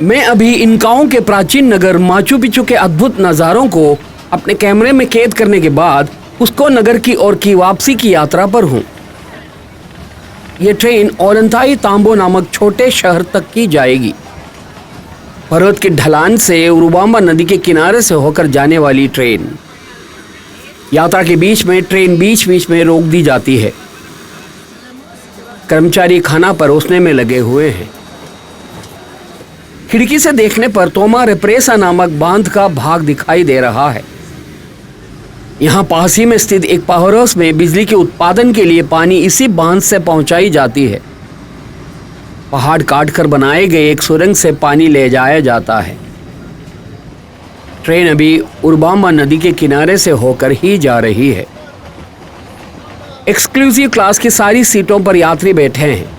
मैं अभी इनकाओं के प्राचीन नगर माचू पिचू के अद्भुत नज़ारों को अपने कैमरे में कैद करने के बाद कुस्को नगर की ओर की वापसी की यात्रा पर हूँ। ये ट्रेन ओलंथाई तांबो नामक छोटे शहर तक की जाएगी। पर्वत की ढलान से उरुबांबा नदी के किनारे से होकर जाने वाली ट्रेन। यात्रा के बीच में ट्रेन बीच बीच में रोक दी जाती है। कर्मचारी खाना परोसने में लगे हुए हैं। खिड़की से देखने पर तोमा रेप्रेसा नामक बांध का भाग दिखाई दे रहा है। यहाँ पास ही में स्थित एक पावर हाउस में बिजली के उत्पादन के लिए पानी इसी बांध से पहुंचाई जाती है। पहाड़ काटकर बनाए गए एक सुरंग से पानी ले जाया जाता है। ट्रेन अभी उरुबांबा नदी के किनारे से होकर ही जा रही है। एक्सक्लूसिव क्लास की सारी सीटों पर यात्री बैठे हैं।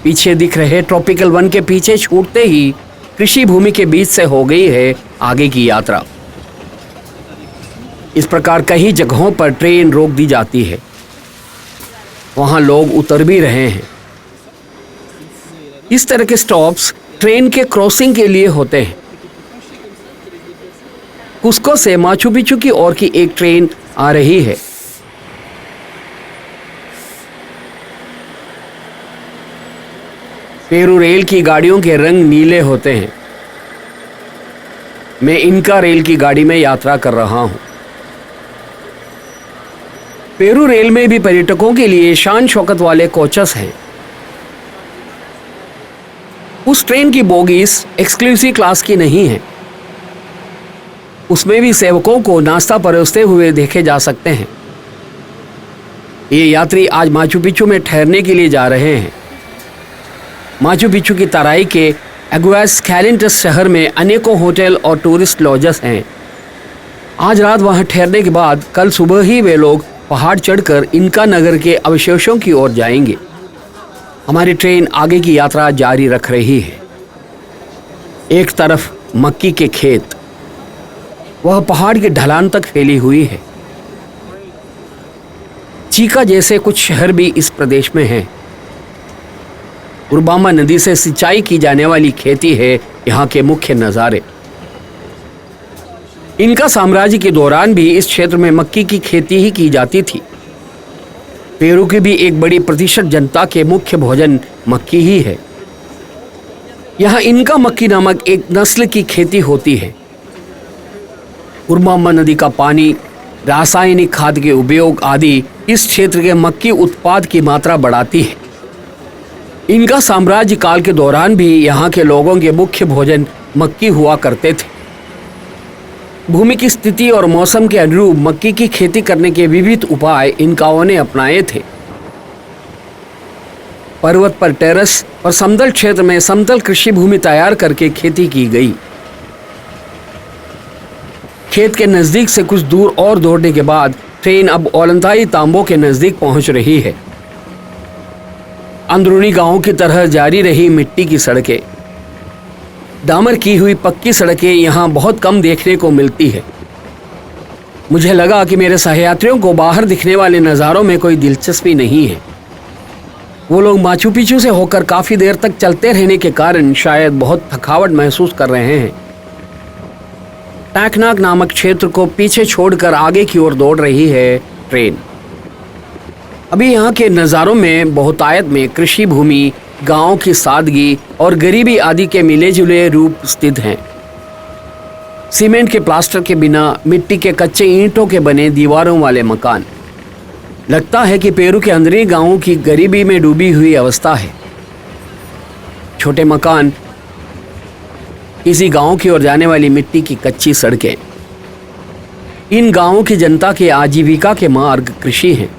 पीछे दिख रहे ट्रॉपिकल वन के पीछे छूटते ही कृषि भूमि के बीच से हो गई है आगे की यात्रा। इस प्रकार कई जगहों पर ट्रेन रोक दी जाती है। वहां लोग उतर भी रहे हैं। इस तरह के स्टॉप्स ट्रेन के क्रॉसिंग के लिए होते हैं। कुस्को से माचू पिचू की ओर की एक ट्रेन आ रही है। पेरू रेल की गाड़ियों के रंग नीले होते हैं। मैं इनका रेल की गाड़ी में यात्रा कर रहा हूं। पेरू रेल में भी पर्यटकों के लिए शान शौकत वाले कोचेस हैं। उस ट्रेन की बोगीज एक्सक्लूसिव क्लास की नहीं है। उसमें भी सेवकों को नाश्ता परोसते हुए देखे जा सकते हैं। ये यात्री आज माचू पिचू में ठहरने के लिए जा रहे हैं। माचू पिचू की तराई के एगुआस कैलिंटस शहर में अनेकों होटल और टूरिस्ट लॉजेस हैं। आज रात वहां ठहरने के बाद कल सुबह ही वे लोग पहाड़ चढ़कर इनका नगर के अवशेषों की ओर जाएंगे। हमारी ट्रेन आगे की यात्रा जारी रख रही है। एक तरफ मक्की के खेत, वह पहाड़ की ढलान तक फैली हुई है। चीका जैसे कुछ शहर भी इस प्रदेश में हैं। उरुबांबा नदी से सिंचाई की जाने वाली खेती है यहाँ के मुख्य नज़ारे। इनका साम्राज्य के दौरान भी इस क्षेत्र में मक्की की खेती ही की जाती थी। पेरू की भी एक बड़ी प्रतिशत जनता के मुख्य भोजन मक्की ही है। यहाँ इनका मक्की नामक एक नस्ल की खेती होती है। उरुबांबा नदी का पानी, रासायनिक खाद के उपयोग आदि इस क्षेत्र के मक्की उत्पाद की मात्रा बढ़ाती है। इनका साम्राज्य काल के दौरान भी यहाँ के लोगों के मुख्य भोजन मक्की हुआ करते थे। भूमि की स्थिति और मौसम के अनुरूप मक्की की खेती करने के विविध उपाय इनकाओं ने अपनाए थे। पर्वत पर टेरेस और समतल क्षेत्र में समतल कृषि भूमि तैयार करके खेती की गई। खेत के नजदीक से कुछ दूर और दौड़ने के बाद ट्रेन अब ओलंथाई तांबो के नजदीक पहुंच रही है। अंदरूनी गांवों की तरह जारी रही मिट्टी की सड़कें, डामर की हुई पक्की सड़कें यहाँ बहुत कम देखने को मिलती है। मुझे लगा कि मेरे सहयात्रियों को बाहर दिखने वाले नज़ारों में कोई दिलचस्पी नहीं है। वो लोग माचू पिचू से होकर काफ़ी देर तक चलते रहने के कारण शायद बहुत थकावट महसूस कर रहे हैं। टैकनाक नामक क्षेत्र को पीछे छोड़कर आगे की ओर दौड़ रही है ट्रेन। अभी यहाँ के नज़ारों में बहुतायत में कृषि भूमि, गांवों की सादगी और गरीबी आदि के मिले जुले रूप स्थित हैं। सीमेंट के प्लास्टर के बिना मिट्टी के कच्चे ईंटों के बने दीवारों वाले मकान। लगता है कि पेरू के अंदरूनी गांवों की गरीबी में डूबी हुई अवस्था है। छोटे मकान, किसी गांव की ओर जाने वाली मिट्टी की कच्ची सड़कें। इन गांवों की जनता के आजीविका के मार्ग कृषि हैं।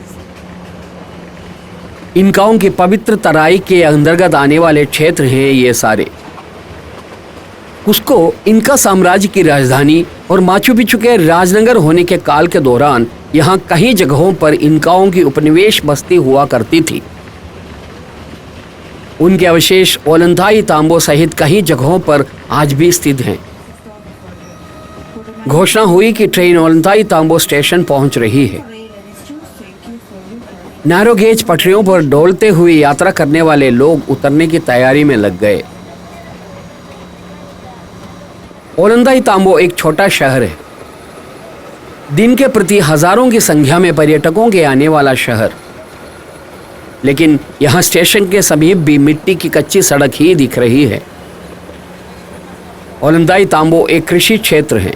इनकाओं की पवित्र तराई के अंतर्गत आने वाले क्षेत्र हैं ये सारे। कुस्को इनका साम्राज्य की राजधानी और माचू पिचू के राजनगर होने के काल के दौरान यहाँ कई जगहों पर इनकाओं की उपनिवेश बस्ती हुआ करती थी। उनके अवशेष ओलंथाई तांबो सहित कई जगहों पर आज भी स्थित हैं। घोषणा हुई कि ट्रेन ओलंथाई तांबो स्टेशन पहुंच रही है। नैरो गेज पटरियों पर डोलते हुए यात्रा करने वाले लोग उतरने की तैयारी में लग गए। ओलंदाईतांबो एक छोटा शहर है, दिन के प्रति हजारों की संख्या में पर्यटकों के आने वाला शहर। लेकिन यहाँ स्टेशन के समीप भी मिट्टी की कच्ची सड़क ही दिख रही है। ओलंदाईतांबो एक कृषि क्षेत्र है।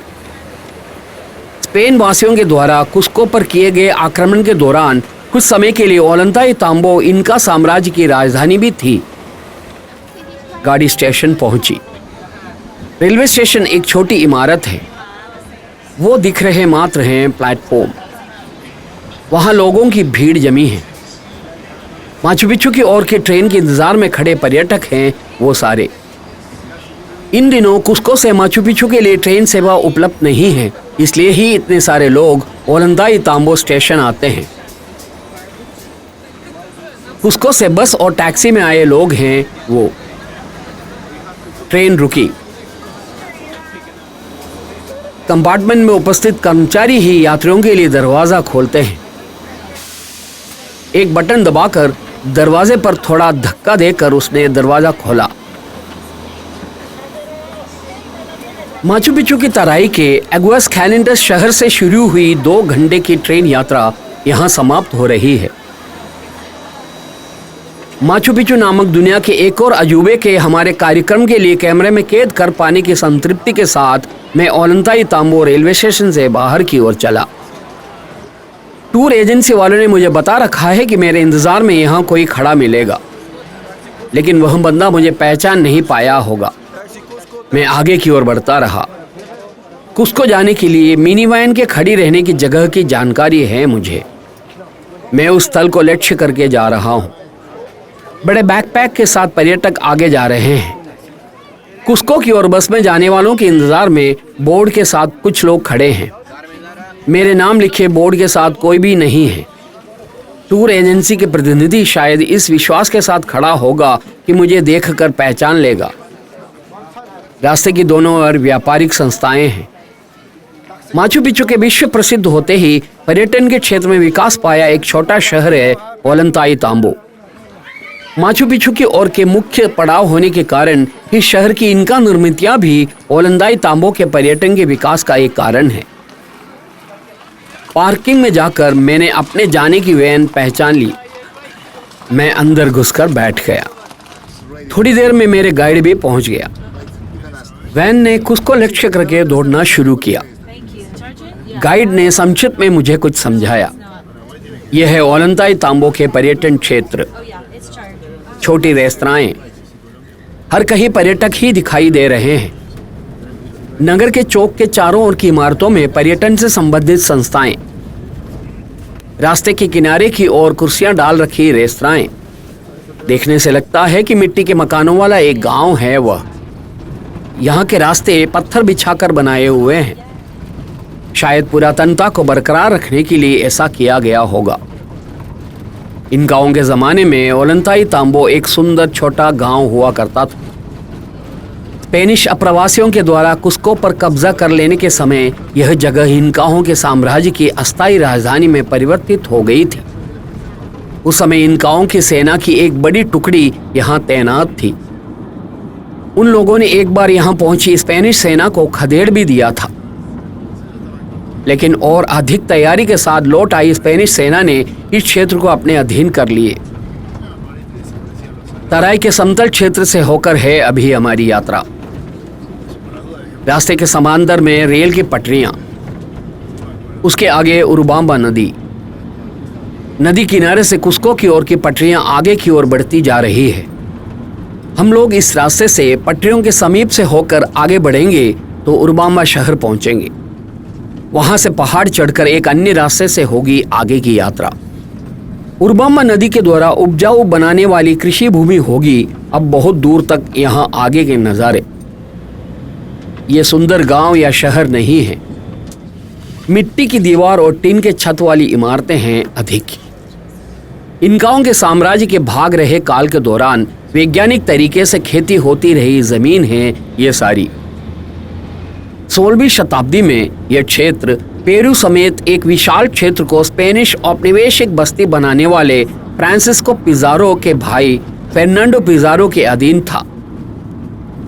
स्पेन वासियों के द्वारा कुस्को पर किए गए आक्रमण के दौरान कुछ समय के लिए ओलंदाईतांबो इनका साम्राज्य की राजधानी भी थी। गाड़ी स्टेशन पहुंची। रेलवे स्टेशन एक छोटी इमारत है। वो दिख रहे मात्र हैं प्लेटफॉर्म। वहां लोगों की भीड़ जमी है। माचू पिच्चू की ओर के ट्रेन के इंतजार में खड़े पर्यटक हैं वो सारे। इन दिनों कुस्को से माचू पिच्चू के लिए ट्रेन सेवा उपलब्ध नहीं है, इसलिए ही इतने सारे लोग ओलंदाईतांबो स्टेशन आते हैं। कुस्को से बस और टैक्सी में आए लोग हैं वो। ट्रेन रुकी। कंपार्टमेंट में उपस्थित कर्मचारी ही यात्रियों के लिए दरवाजा खोलते हैं। एक बटन दबाकर दरवाजे पर थोड़ा धक्का देकर उसने दरवाजा खोला। माचू पिच्चू की तराई के एगुआसकैलिन्टस शहर से शुरू हुई 2 घंटे की ट्रेन यात्रा यहां समाप्त हो रही है। माचू पिच्चू नामक दुनिया के एक और अजूबे के हमारे कार्यक्रम के लिए कैमरे में कैद कर पाने की संतृप्ति के साथ मैं ओलंदाईतांबो रेलवे स्टेशन से बाहर की ओर चला। टूर एजेंसी वालों ने मुझे बता रखा है कि मेरे इंतजार में यहाँ कोई खड़ा मिलेगा, लेकिन वह बंदा मुझे पहचान नहीं पाया होगा। मैं आगे की ओर बढ़ता रहा। कुस्को जाने के लिए मिनी वैन के खड़ी रहने की जगह की जानकारी है मुझे। मैं उस स्थल को लक्ष्य करके जा रहा हूँ। बड़े बैकपैक के साथ पर्यटक आगे जा रहे हैं। कुस्को की ओर बस में जाने वालों के इंतजार में बोर्ड के साथ कुछ लोग खड़े हैं। मेरे नाम लिखे बोर्ड के साथ कोई भी नहीं है। टूर एजेंसी के प्रतिनिधि शायद इस विश्वास के साथ खड़ा होगा कि मुझे देखकर पहचान लेगा। रास्ते की दोनों ओर व्यापारिक संस्थाएं हैं। माचू पिच्चू के विश्व प्रसिद्ध होते ही पर्यटन के क्षेत्र में विकास पाया एक छोटा शहर है ओलंदाईतांबो। माचू पिच्चू की ओर के मुख्य पड़ाव होने के कारण इस शहर की इनका निर्मितियां भी ओलंदाईतांबो के पर्यटन के विकास का एक कारण है। पार्किंग में जाकर मैंने अपने जाने की वैन पहचान ली। मैं अंदर घुसकर बैठ गया। थोड़ी देर में मेरे गाइड भी पहुंच गया। वैन ने कुस्को लक्ष्य करके दौड़ना शुरू किया। गाइड ने संक्षिप्त में मुझे कुछ समझाया। यह है ओलंदाईतांबो के पर्यटन क्षेत्र। छोटी रेस्तराएं, हर कहीं पर्यटक ही दिखाई दे रहे हैं। नगर के चौक के चारों ओर की इमारतों में पर्यटन से संबंधित संस्थाएं। रास्ते के किनारे की ओर कुर्सियां डाल रखी रेस्तराएं। देखने से लगता है कि मिट्टी के मकानों वाला एक गांव है वह। यहाँ के रास्ते पत्थर बिछाकर बनाए हुए हैं। शायद पुरातनता को बरकरार रखने के लिए ऐसा किया गया होगा। इन गांवों के जमाने में ओलंदाईतांबो एक सुंदर छोटा गांव हुआ करता था। स्पेनिश अप्रवासियों के द्वारा कुस्को पर कब्जा कर लेने के समय यह जगह इनकाओं के साम्राज्य की अस्थायी राजधानी में परिवर्तित हो गई थी। उस समय इनकाओं की सेना की एक बड़ी टुकड़ी यहाँ तैनात थी। उन लोगों ने एक बार यहाँ पहुंची स्पेनिश सेना को खदेड़ भी दिया था, लेकिन और अधिक तैयारी के साथ लौट आई स्पेनिश सेना ने इस क्षेत्र को अपने अधीन कर लिए। तराई के समतल क्षेत्र से होकर है अभी हमारी यात्रा। रास्ते के समांतर में रेल की पटरियां, उसके आगे उरुबांबा नदी। नदी किनारे से कुस्को की ओर की पटरियां आगे की ओर बढ़ती जा रही है। हम लोग इस रास्ते से पटरियों के समीप से होकर आगे बढ़ेंगे तो उरुबांबा शहर पहुंचेंगे। वहां से पहाड़ चढ़कर एक अन्य रास्ते से होगी आगे की यात्रा। उरुबांबा नदी के द्वारा उपजाऊ बनाने वाली कृषि भूमि होगी अब बहुत दूर तक यहाँ आगे के नज़ारे। ये सुंदर गांव या शहर नहीं है। मिट्टी की दीवार और टीन के छत वाली इमारतें हैं अधिक। इन गांवों के साम्राज्य के भाग रहे काल के दौरान वैज्ञानिक तरीके से खेती होती रही जमीन है ये सारी। 16वीं शताब्दी में यह क्षेत्र पेरू समेत एक विशाल क्षेत्र को स्पेनिश औपनिवेशिक बस्ती बनाने वाले फ्रांसिस्को पिज़ारो के भाई फर्नांडो पिज़ारो के अधीन था।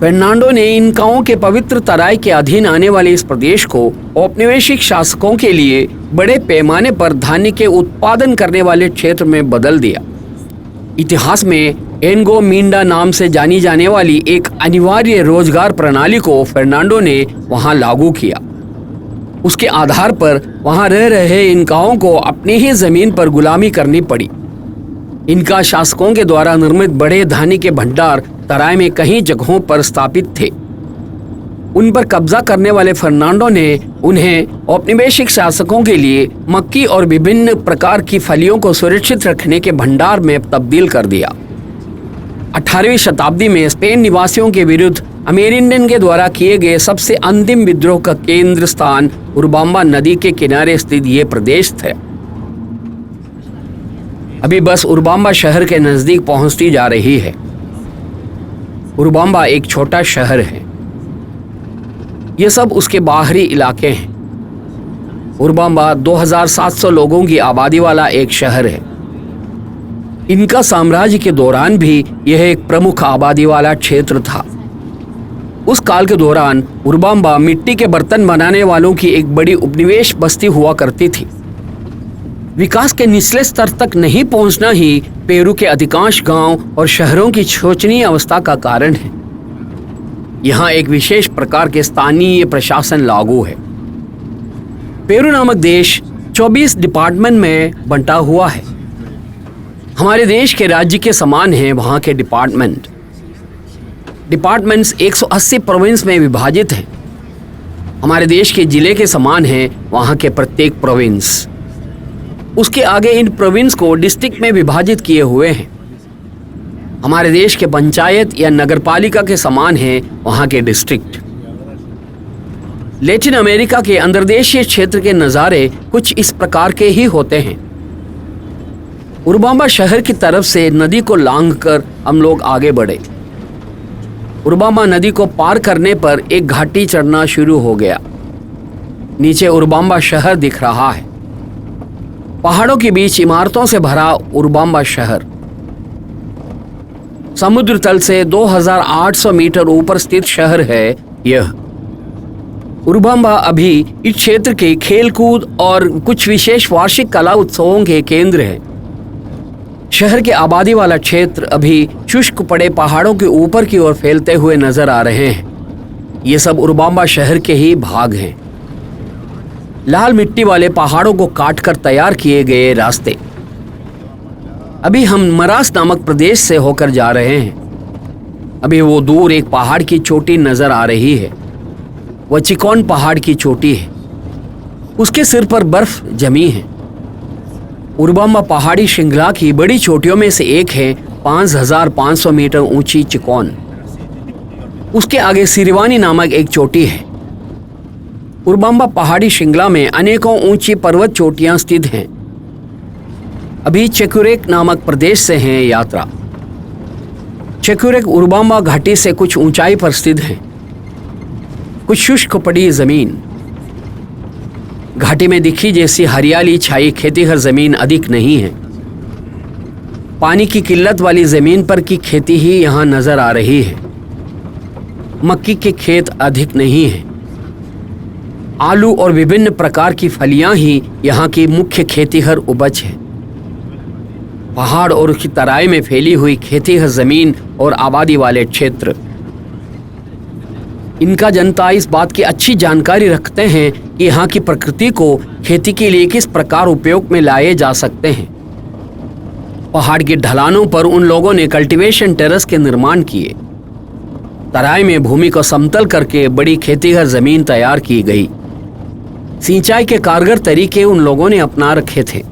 फर्नांडो ने इनकाओं के पवित्र तराई के अधीन आने वाले इस प्रदेश को औपनिवेशिक शासकों के लिए बड़े पैमाने पर धान्य के उत्पादन करने वाले क्षेत्र में बदल दिया। इतिहास में एनगो मींडा नाम से जानी जाने वाली एक अनिवार्य रोजगार प्रणाली को फर्नांडो ने वहां लागू किया। उसके आधार पर वहां रह रहे इनकाओं को अपनी ही जमीन पर गुलामी करनी पड़ी। इनका शासकों के द्वारा निर्मित बड़े धान्य के भंडार तराई में कई जगहों पर स्थापित थे। उन पर कब्जा करने वाले फर्नांडो ने उन्हें औपनिवेशिक शासकों के लिए मक्की और विभिन्न प्रकार की फलियों को सुरक्षित रखने के भंडार में तब्दील कर दिया। 18वीं शताब्दी में स्पेन निवासियों के विरुद्ध अमेरिंडन के द्वारा किए गए सबसे अंतिम विद्रोह का केंद्र स्थान उरबांबा नदी के किनारे स्थित ये प्रदेश थे। अभी बस उरबांबा शहर के नजदीक पहुंचती जा रही है। उरबांबा एक छोटा शहर है। ये सब उसके बाहरी इलाके हैं। उरबांबा 2700 लोगों की आबादी वाला एक शहर है। इनका साम्राज्य के दौरान भी यह एक प्रमुख आबादी वाला क्षेत्र था। उस काल के दौरान उरबांबा मिट्टी के बर्तन बनाने वालों की एक बड़ी उपनिवेश बस्ती हुआ करती थी। विकास के निचले स्तर तक नहीं पहुंचना ही पेरू के अधिकांश गांव और शहरों की शोचनीय अवस्था का कारण है। यहाँ एक विशेष प्रकार के स्थानीय प्रशासन लागू है। पेरू नामक देश 24 डिपार्टमेंट में बंटा हुआ है। हमारे देश के राज्य के समान हैं वहाँ के डिपार्टमेंट्स 180 प्रोविंस में विभाजित हैं। हमारे देश के जिले के समान हैं वहाँ के प्रत्येक प्रोविंस। उसके आगे इन प्रोविंस को डिस्ट्रिक्ट में विभाजित किए हुए हैं। हमारे देश के पंचायत या नगरपालिका के समान हैं वहाँ के डिस्ट्रिक्ट। लैटिन अमेरिका के अंतर्देशीय क्षेत्र के नज़ारे कुछ इस प्रकार के ही होते हैं। उरबांबा शहर की तरफ से नदी को लांघकर हम लोग आगे बढ़े। उरबांबा नदी को पार करने पर एक घाटी चढ़ना शुरू हो गया। नीचे उरबांबा शहर दिख रहा है। पहाड़ों के बीच इमारतों से भरा उरबांबा शहर समुद्र तल से 2800 मीटर ऊपर स्थित शहर है। यह उरबांबा अभी इस क्षेत्र के खेलकूद और कुछ विशेष वार्षिक कला उत्सवों के केंद्र है। शहर के आबादी वाला क्षेत्र अभी शुष्क पड़े पहाड़ों के ऊपर की ओर फैलते हुए नजर आ रहे हैं। ये सब उरबांबा शहर के ही भाग हैं। लाल मिट्टी वाले पहाड़ों को काटकर तैयार किए गए रास्ते। अभी हम मरास नामक प्रदेश से होकर जा रहे हैं। अभी वो दूर एक पहाड़ की चोटी नजर आ रही है। वह चिकौन पहाड़ की चोटी है। उसके सिर पर बर्फ जमी है। उरबांबा पहाड़ी श्रृंखला की बड़ी चोटियों में से एक है। 5500 मीटर ऊंची चिकौन। उसके आगे सिरवानी नामक एक चोटी है। उरबांबा पहाड़ी श्रृंखला में अनेकों ऊंची पर्वत चोटियां स्थित हैं। अभी चेकुरेक नामक प्रदेश से हैं यात्रा। चेकुरेक उरबांबा घाटी से कुछ ऊंचाई पर स्थित है। कुछ शुष्क पड़ी जमीन। घाटी में दिखी जैसी हरियाली छाई खेतीहर जमीन अधिक नहीं है। पानी की किल्लत वाली जमीन पर की खेती ही यहाँ नजर आ रही है। मक्की के खेत अधिक नहीं है। आलू और विभिन्न प्रकार की फलियां ही यहाँ की मुख्य खेतीहर उपज है। पहाड़ और उसकी तराई में फैली हुई खेतीहर जमीन और आबादी वाले क्षेत्र। इनका जनता इस बात की अच्छी जानकारी रखते हैं कि यहाँ की प्रकृति को खेती के लिए किस प्रकार उपयोग में लाए जा सकते हैं। पहाड़ की ढलानों पर उन लोगों ने कल्टीवेशन टेरेस के निर्माण किए। तराई में भूमि को समतल करके बड़ी खेतीहर जमीन तैयार की गई। सिंचाई के कारगर तरीके उन लोगों ने अपना रखे थे।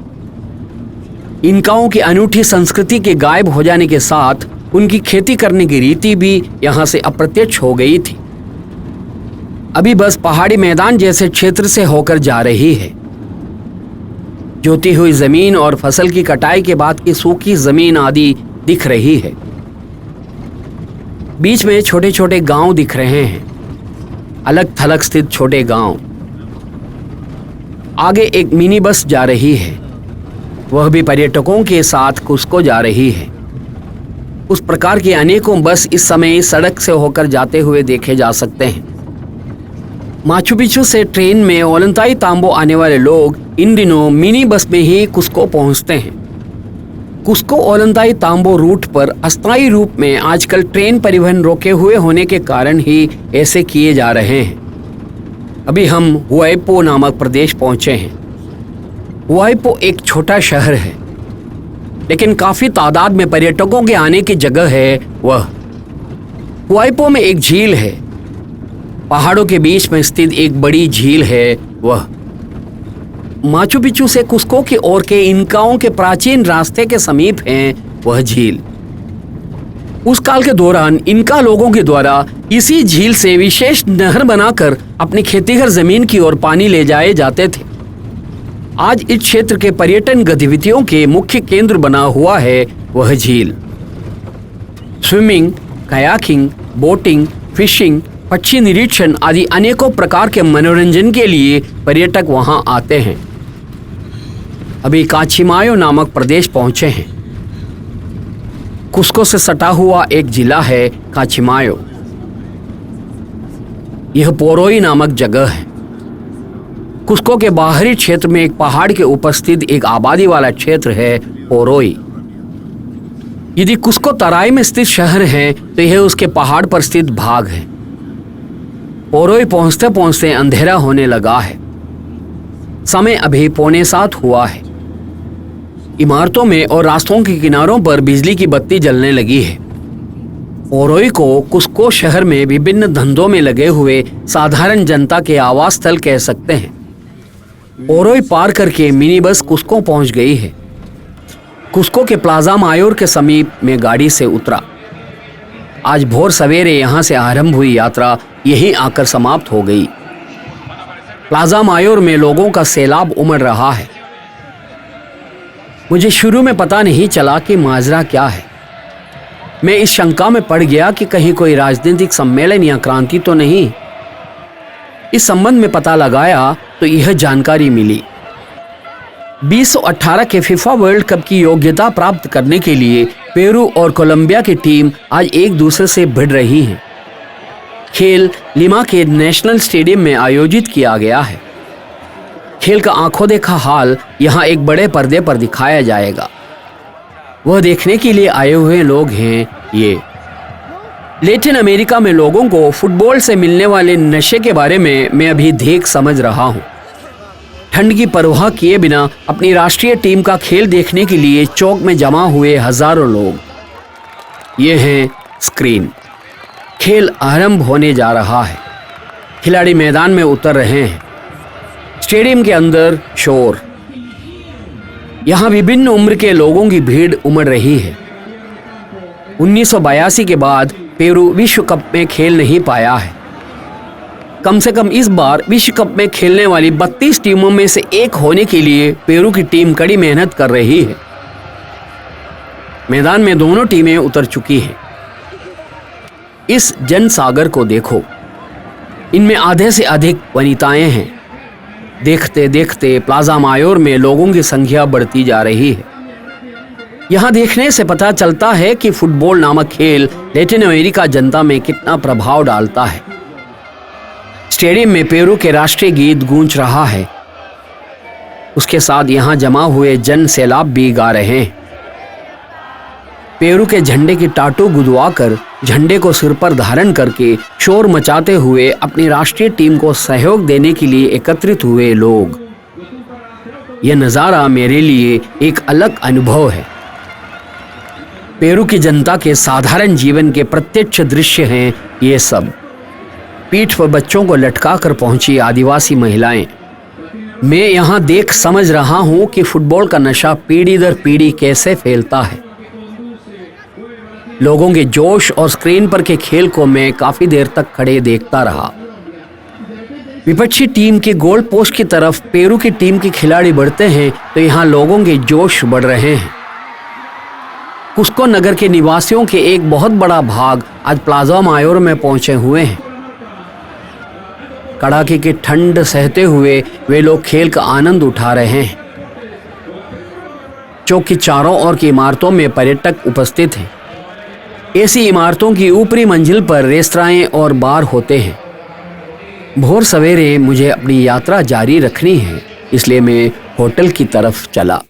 इनकाओं की अनूठी संस्कृति के गायब हो जाने के साथ उनकी खेती करने की रीति भी यहाँ से अप्रत्यक्ष हो गई थी। अभी बस पहाड़ी मैदान जैसे क्षेत्र से होकर जा रही है। जोती हुई जमीन और फसल की कटाई के बाद की सूखी जमीन आदि दिख रही है। बीच में छोटे छोटे गांव दिख रहे हैं, अलग थलग स्थित छोटे गांव। आगे एक मिनी बस जा रही है, वह भी पर्यटकों के साथ कुस्को जा रही है। उस प्रकार के अनेकों बस इस समय सड़क से होकर जाते हुए देखे जा सकते हैं। माचू पिचू से ट्रेन में ओलंताई तांबो आने वाले लोग इन दिनों मिनी बस में ही कुस्को पहुंचते हैं। कुस्को ओलंताई तांबो रूट पर अस्थायी रूप में आजकल ट्रेन परिवहन रोके हुए होने के कारण ही ऐसे किए जा रहे हैं। अभी हम हुआइपो नामक प्रदेश पहुंचे हैं। हुआइपो एक छोटा शहर है, लेकिन काफी तादाद में पर्यटकों के आने की जगह है। वह हुआइपो में एक झील है, पहाड़ों के बीच में स्थित एक बड़ी झील है। वह माचू पिचू से कुस्को की ओर के इनकाओं के प्राचीन रास्ते के समीप है वह झील। उस काल के दौरान इनका लोगों के द्वारा इसी झील से विशेष नहर बनाकर अपनी खेतीहर जमीन की ओर पानी ले जाए जाते थे। आज इस क्षेत्र के पर्यटन गतिविधियों के मुख्य केंद्र बना हुआ है वह झील। स्विमिंग, कयाकिंग, बोटिंग, फिशिंग, पक्षी निरीक्षण आदि अनेकों प्रकार के मनोरंजन के लिए पर्यटक वहां आते हैं। अभी काचिमायो नामक प्रदेश पहुंचे हैं। कुस्को से सटा हुआ एक जिला है काचिमायो। यह पोरोई नामक जगह है। कुस्को के बाहरी क्षेत्र में एक पहाड़ के ऊपर स्थित एक आबादी वाला क्षेत्र है पोरोई। यदि कुस्को तराई में स्थित शहर है तो यह उसके पहाड़ पर स्थित भाग है। पोरोई पहुंचते पहुंचते अंधेरा होने लगा है। समय अभी 6:45 हुआ है। इमारतों में और रास्तों के किनारों पर बिजली की बत्ती जलने लगी है। पोरोई को कुस्को शहर में विभिन्न धंधों में लगे हुए साधारण जनता के आवास स्थल कह सकते हैं। पोरोई पार करके मिनी बस कुस्को पहुंच गई है। कुस्को के प्लाजा मायोर के समीप में गाड़ी से उतरा। आज भोर सवेरे यहां से आरंभ हुई यात्रा यहीं आकर समाप्त हो गई। प्लाजा मायोर में लोगों का सैलाब उमड़ रहा है। मुझे शुरू में पता नहीं चला कि माजरा क्या है। मैं इस शंका में पड़ गया कि कहीं कोई राजनीतिक सम्मेलन या क्रांति तो नहीं। इस संबंध में पता लगाया तो यह जानकारी मिली। 2018 के फीफा वर्ल्ड कप की योग्यता प्राप्त करने के लिए पेरू और कोलंबिया की टीम आज एक दूसरे से भिड़ रही हैं। खेल लिमा के नेशनल स्टेडियम में आयोजित किया गया है। खेल का आंखों देखा हाल यहाँ एक बड़े पर्दे पर दिखाया जाएगा। वह देखने के लिए आए हुए लोग हैं ये। लैटिन अमेरिका में लोगों को फुटबॉल से मिलने वाले नशे के बारे में मैं अभी देख समझ रहा हूँ। ठंड की परवाह किए बिना अपनी राष्ट्रीय टीम का खेल देखने के लिए चौक में जमा हुए हजारों लोग। ये हैं स्क्रीन। खेल आरंभ होने जा रहा है। खिलाड़ी मैदान में उतर रहे हैं। स्टेडियम के अंदर शोर। यहाँ विभिन्न उम्र के लोगों की भीड़ उमड़ रही है। 1982 के बाद पेरू विश्व कप में खेल नहीं पाया है। कम से कम इस बार विश्व कप में खेलने वाली 32 टीमों में से एक होने के लिए पेरू की टीम कड़ी मेहनत कर रही है। मैदान में दोनों टीमें उतर चुकी हैं। इस जनसागर को देखो। इनमें आधे से अधिक वनिताएं हैं। देखते देखते प्लाजा मायोर में लोगों की संख्या बढ़ती जा रही है। यहाँ देखने से पता चलता है कि फुटबॉल नामक खेल लैटिन अमेरिका जनता में कितना प्रभाव डालता है। स्टेडियम में पेरू के राष्ट्रीय गीत गूंज रहा है। उसके साथ यहाँ जमा हुए जन सैलाब भी गा रहे हैं। पेरू के झंडे की टाटू गुदवाकर झंडे को सिर पर धारण करके शोर मचाते हुए अपनी राष्ट्रीय टीम को सहयोग देने के लिए एकत्रित हुए लोग। यह नज़ारा मेरे लिए एक अलग अनुभव है। पेरू की जनता के साधारण जीवन के प्रत्यक्ष दृश्य हैं ये सब। पीठ पर बच्चों को लटका कर पहुंची आदिवासी महिलाएं। मैं यहाँ देख समझ रहा हूँ कि फुटबॉल का नशा पीढ़ी दर पीढ़ी कैसे फैलता है। लोगों के जोश और स्क्रीन पर के खेल को मैं काफी देर तक खड़े देखता रहा। विपक्षी टीम के गोल पोस्ट की तरफ पेरू की टीम के खिलाड़ी बढ़ते हैं तो यहाँ लोगों के जोश बढ़ रहे हैं। कुस्को नगर के निवासियों के एक बहुत बड़ा भाग आज प्लाजा मायोर में पहुंचे हुए हैं। कड़ाके की ठंड सहते हुए वे लोग खेल का आनंद उठा रहे हैं। चौक की चारों ओर की इमारतों में पर्यटक उपस्थित हैं। ऐसी इमारतों की ऊपरी मंजिल पर रेस्तराएं और बार होते हैं। भोर सवेरे मुझे अपनी यात्रा जारी रखनी है, इसलिए मैं होटल की तरफ चला।